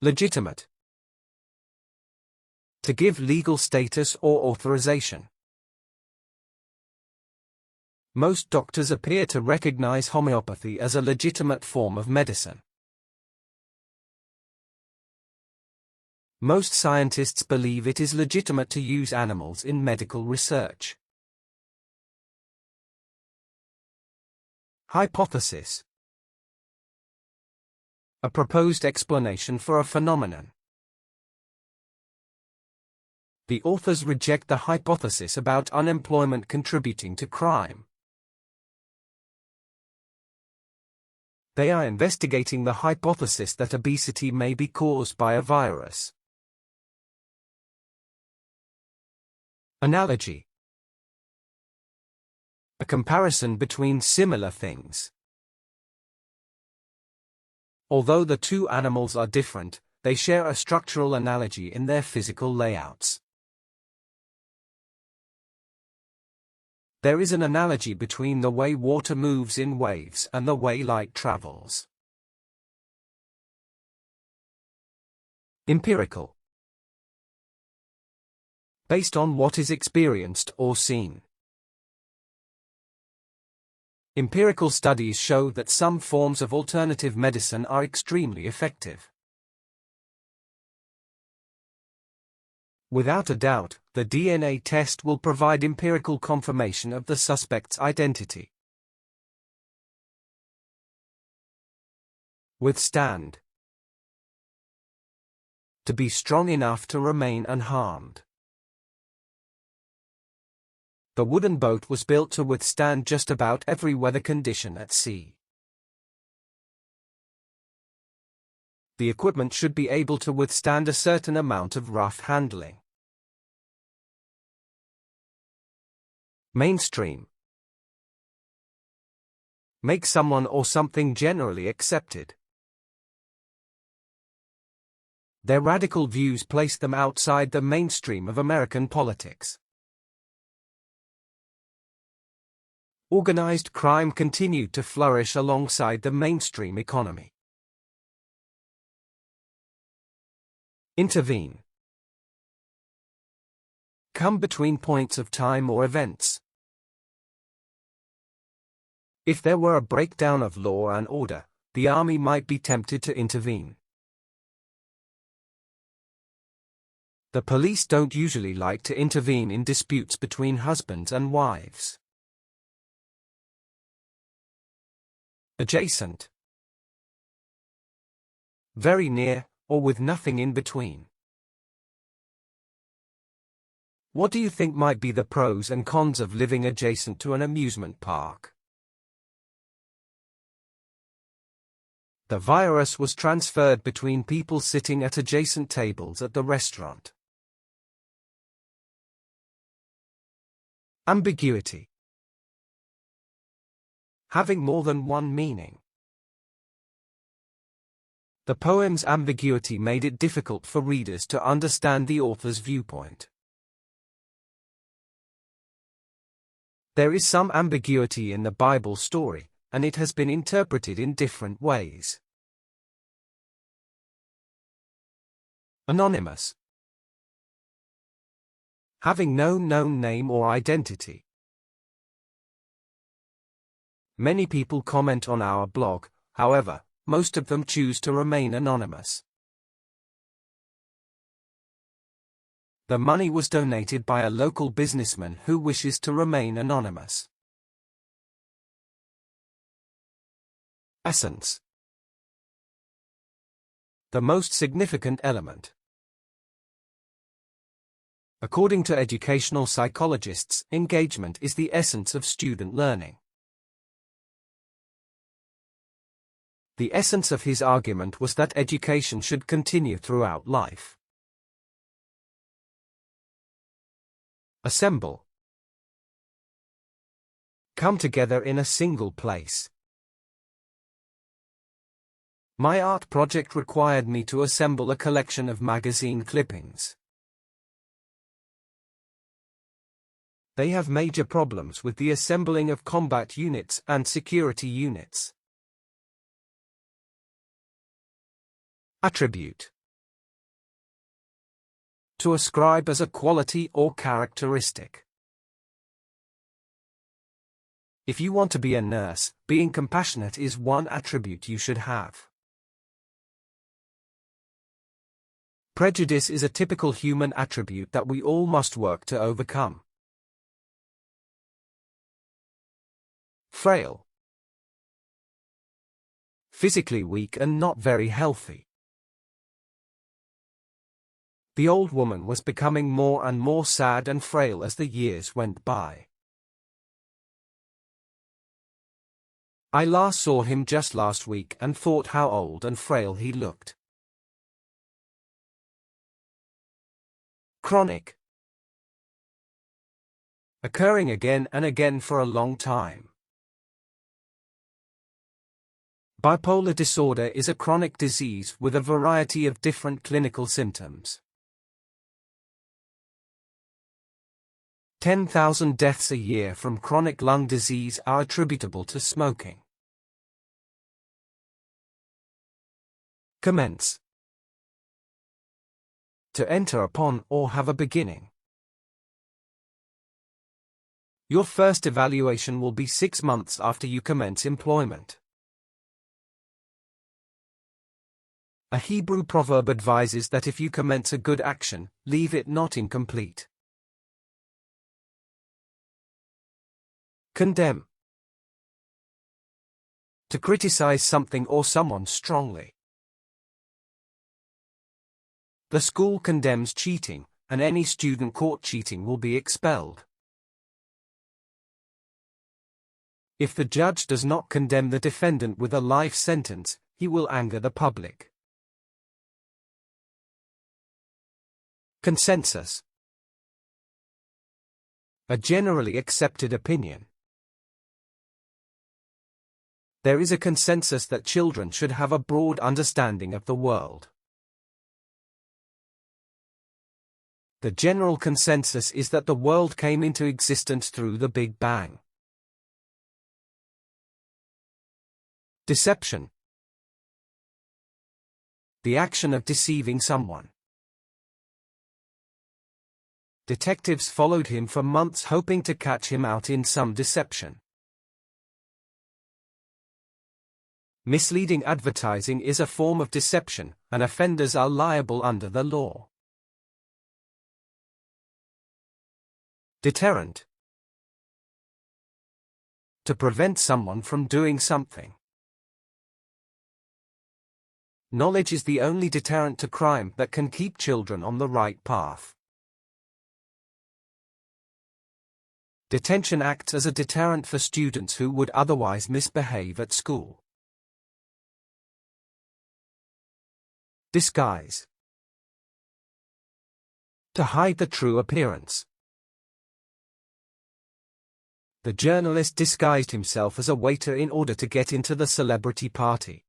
Legitimate. To give legal status or authorization. Most doctors appear to recognize homeopathy as a legitimate form of medicine. Most scientists believe it is legitimate to use animals in medical research. Hypothesis. A proposed explanation for a phenomenon. The authors reject the hypothesis about unemployment contributing to crime. They are investigating the hypothesis that obesity may be caused by a virus. Analogy. A comparison between similar things. Although the two animals are different, they share a structural analogy in their physical layouts. There is an analogy between the way water moves in waves and the way light travels. Empirical. Based on what is experienced or seen. Empirical studies show that some forms of alternative medicine are extremely effective. Without a doubt, the DNA test will provide empirical confirmation of the suspect's identity. Withstand. To be strong enough to remain unharmed. The wooden boat was built to withstand just about every weather condition at sea. The equipment should be able to withstand a certain amount of rough handling. Mainstream. Make someone or something generally accepted. Their radical views place them outside the mainstream of American politics. Organized crime continued to flourish alongside the mainstream economy. Intervene. Come between points of time or events. If there were a breakdown of law and order, the army might be tempted to intervene. The police don't usually like to intervene in disputes between husbands and wives. Adjacent. Very near, or with nothing in between. What do you think might be the pros and cons of living adjacent to an amusement park? The virus was transferred between people sitting at adjacent tables at the restaurant. Ambiguity. Having more than one meaning. The poem's ambiguity made it difficult for readers to understand the author's viewpoint. There is some ambiguity in the Bible story, and it has been interpreted in different ways. Anonymous. Having no known name or identity. Many people comment on our blog, however, most of them choose to remain anonymous. The money was donated by a local businessman who wishes to remain anonymous. Essence. The most significant element. According to educational psychologists, engagement is the essence of student learning. The essence of his argument was that education should continue throughout life. Assemble. Come together in a single place. My art project required me to assemble a collection of magazine clippings. They have major problems with the assembling of combat units and security units. Attribute. to ascribe as a quality or characteristic. If you want to be a nurse, being compassionate is one attribute you should have. Prejudice is a typical human attribute that we all must work to overcome. Frail. Physically weak and not very healthy. The old woman was becoming more and more sad and frail as the years went by. I last saw him just last week and thought how old and frail he looked. Chronic. Occurring again and again for a long time. Bipolar disorder is a chronic disease with a variety of different clinical symptoms. 10,000 deaths a year from chronic lung disease are attributable to smoking. Commence. To enter upon or have a beginning. Your first evaluation will be 6 months after you commence employment. A Hebrew proverb advises that if you commence a good action, leave it not incomplete. Condemn. To criticize something or someone strongly. The school condemns cheating, and any student caught cheating will be expelled. If the judge does not condemn the defendant with a life sentence, he will anger the public. Consensus. A generally accepted opinion. There is a consensus that children should have a broad understanding of the world. The general consensus is that the world came into existence through the Big Bang. Deception. The action of deceiving someone. Detectives followed him for months hoping to catch him out in some deception. Misleading advertising is a form of deception, and offenders are liable under the law. Deterrent. To prevent someone from doing something. Knowledge is the only deterrent to crime that can keep children on the right path. Detention acts as a deterrent for students who would otherwise misbehave at school. Disguise. To hide the true appearance. The journalist disguised himself as a waiter in order to get into the celebrity party.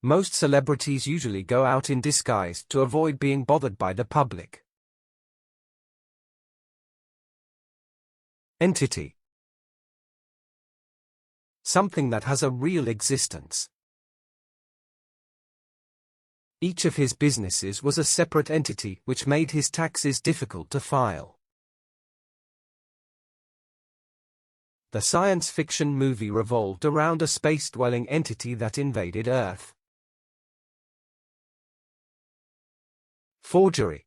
Most celebrities usually go out in disguise to avoid being bothered by the public. Entity. Something that has a real existence. Each of his businesses was a separate entity which made his taxes difficult to file. The science fiction movie revolved around a space-dwelling entity that invaded Earth. Forgery.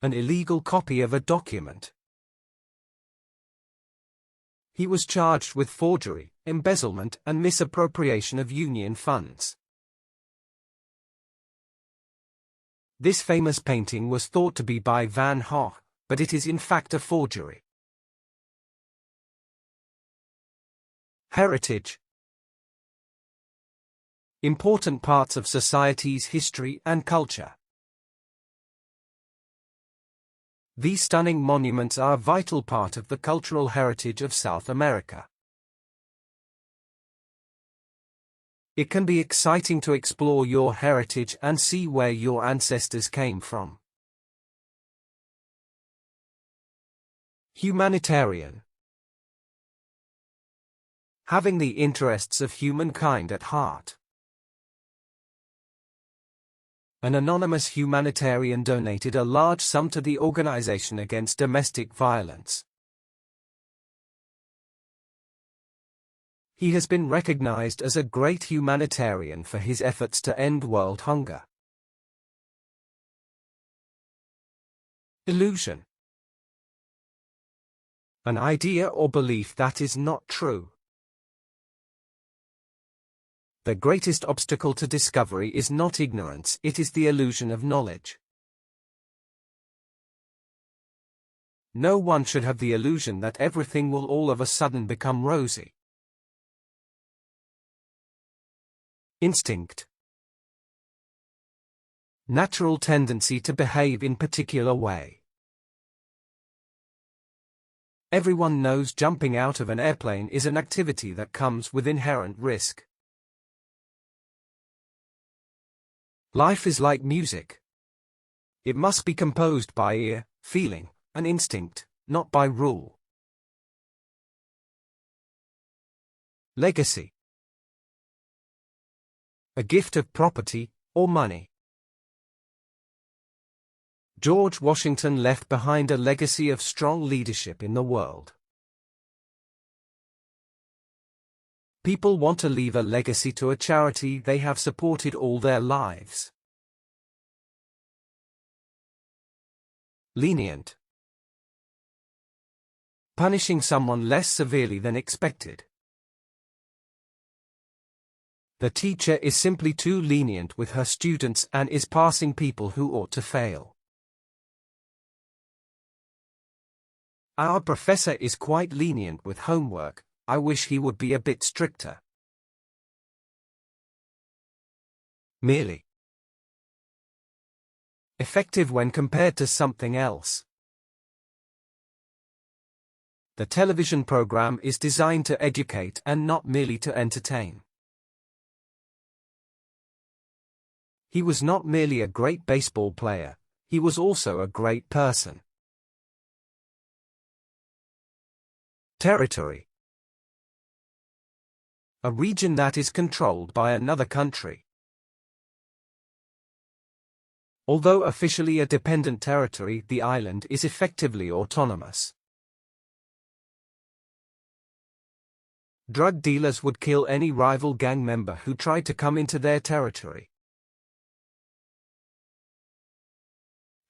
An illegal copy of a document. He was charged with forgery, embezzlement, and misappropriation of union funds. This famous painting was thought to be by Van Gogh, but it is in fact a forgery. Heritage. Important parts of society's history and culture. These stunning monuments are a vital part of the cultural heritage of South America. It can be exciting to explore your heritage and see where your ancestors came from. Humanitarian. Having the interests of humankind at heart. An anonymous humanitarian donated a large sum to the Organization Against Domestic Violence. He has been recognized as a great humanitarian for his efforts to end world hunger. Illusion. An idea or belief that is not true. The greatest obstacle to discovery is not ignorance, it is the illusion of knowledge. No one should have the illusion that everything will all of a sudden become rosy. Instinct. Natural tendency to behave in particular way. Everyone knows jumping out of an airplane is an activity that comes with inherent risk. Life is like music. It must be composed by ear, feeling, and instinct, not by rule. Legacy. A gift of property, or money. George Washington left behind a legacy of strong leadership in the world. People want to leave a legacy to a charity they have supported all their lives. Lenient. Punishing someone less severely than expected. The teacher is simply too lenient with her students and is passing people who ought to fail. Our professor is quite lenient with homework. I wish he would be a bit stricter. Merely. Effective when compared to something else. The television program is designed to educate and not merely to entertain. He was not merely a great baseball player, he was also a great person. Territory. A region that is controlled by another country. Although officially a dependent territory, the island is effectively autonomous. Drug dealers would kill any rival gang member who tried to come into their territory.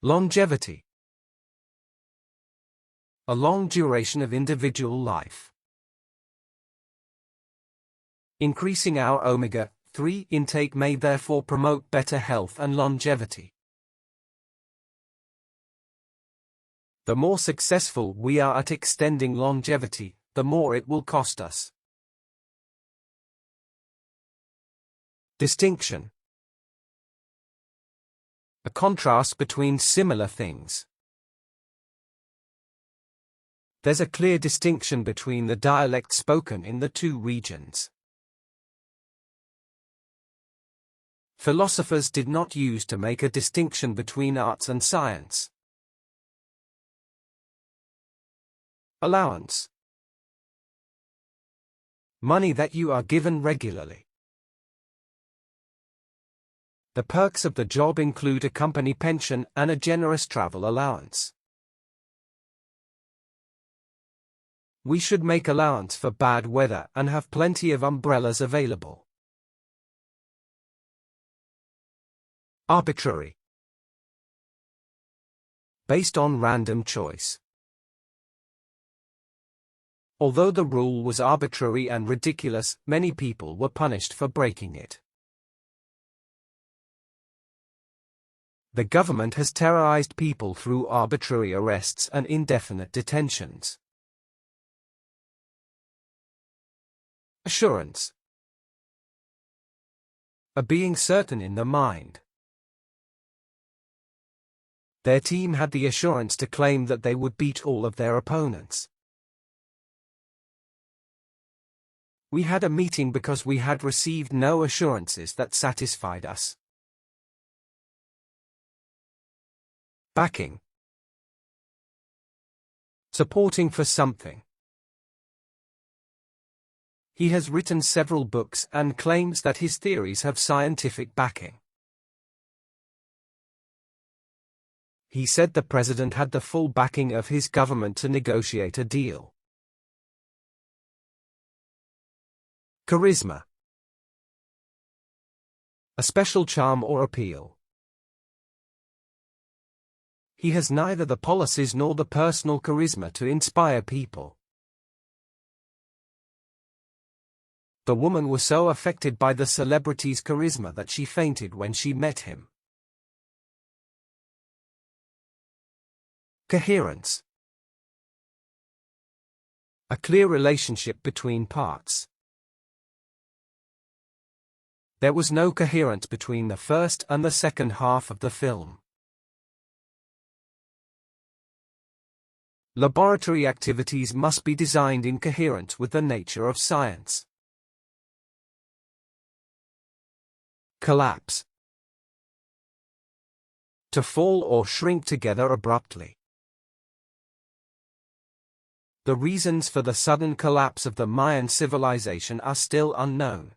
Longevity. A long duration of individual life. Increasing our omega-3 intake may therefore promote better health and longevity. The more successful we are at extending longevity, the more it will cost us. Distinction. A contrast between similar things. There's a clear distinction between the dialect spoken in the two regions. Philosophers did not use to make a distinction between arts and science. Allowance. Money that you are given regularly. The perks of the job include a company pension and a generous travel allowance. We should make allowance for bad weather and have plenty of umbrellas available. Arbitrary. Based on random choice. Although the rule was arbitrary and ridiculous, many people were punished for breaking it. The government has terrorized people through arbitrary arrests and indefinite detentions. Assurance. A being certain in the mind. Their team had the assurance to claim that they would beat all of their opponents. We had a meeting because we had received no assurances that satisfied us. Backing. Supporting for something. He has written several books and claims that his theories have scientific backing. He said the president had the full backing of his government to negotiate a deal. Charisma. A special charm or appeal. He has neither the policies nor the personal charisma to inspire people. The woman was so affected by the celebrity's charisma that she fainted when she met him. Coherence. A clear relationship between parts. There was no coherence between the first and the second half of the film. Laboratory activities must be designed in coherence with the nature of science. Collapse. To fall or shrink together abruptly. The reasons for the sudden collapse of the Mayan civilization are still unknown.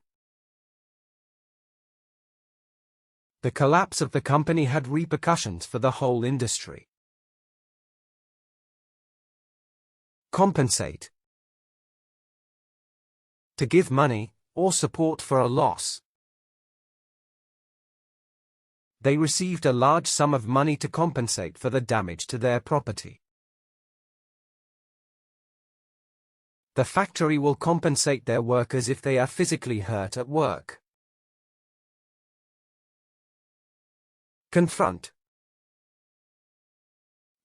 The collapse of the company had repercussions for the whole industry. Compensate. To give money, or support for a loss. They received a large sum of money to compensate for the damage to their property. The factory will compensate their workers if they are physically hurt at work. Confront.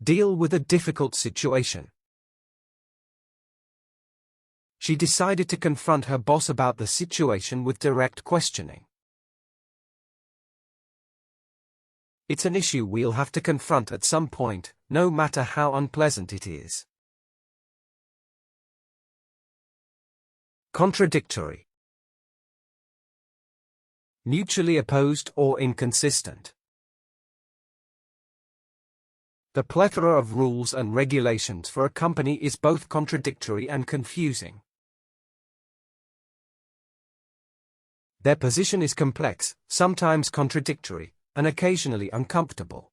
Deal with a difficult situation. She decided to confront her boss about the situation with direct questioning. It's an issue we'll have to confront at some point, no matter how unpleasant it is. Contradictory. Mutually opposed or inconsistent. The plethora of rules and regulations for a company is both contradictory and confusing. Their position is complex, sometimes contradictory, and occasionally uncomfortable.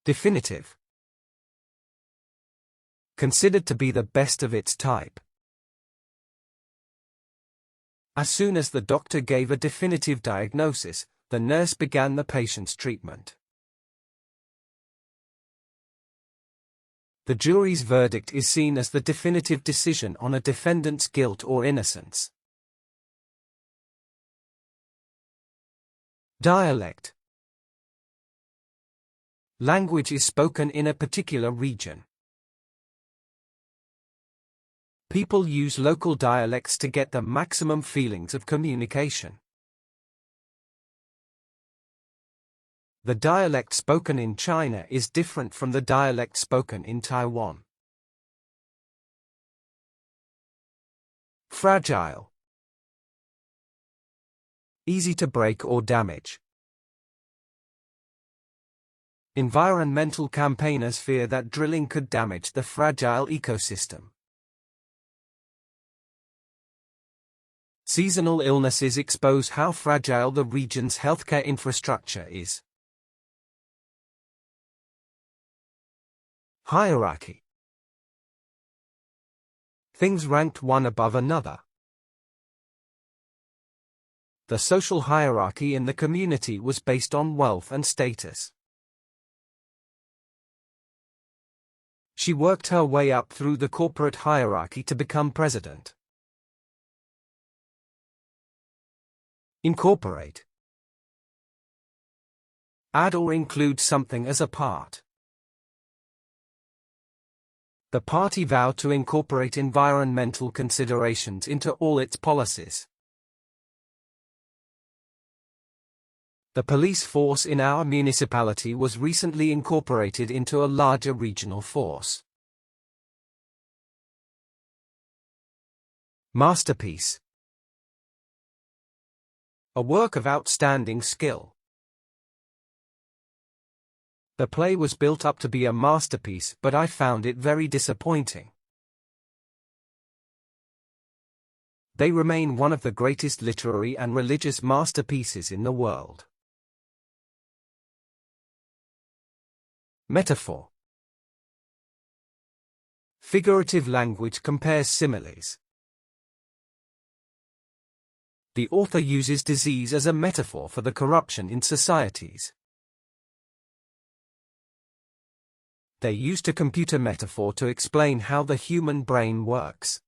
Definitive. Considered to be the best of its type. As soon as the doctor gave a definitive diagnosis, the nurse began the patient's treatment. The jury's verdict is seen as the definitive decision on a defendant's guilt or innocence. Dialect. Language is spoken in a particular region. People use local dialects to get the maximum feelings of communication. The dialect spoken in China is different from the dialect spoken in Taiwan. Fragile. Easy to break or damage. Environmental campaigners fear that drilling could damage the fragile ecosystem. Seasonal illnesses expose how fragile the region's healthcare infrastructure is. Hierarchy. Things ranked one above another. The social hierarchy in the community was based on wealth and status. She worked her way up through the corporate hierarchy to become president. Incorporate. Add or include something as a part. The party vowed to incorporate environmental considerations into all its policies. The police force in our municipality was recently incorporated into a larger regional force. Masterpiece. A work of outstanding skill. The play was built up to be a masterpiece, but I found it very disappointing. They remain one of the greatest literary and religious masterpieces in the world. Metaphor. Figurative language compares similes. The author uses disease as a metaphor for the corruption in societies. They used a computer metaphor to explain how the human brain works.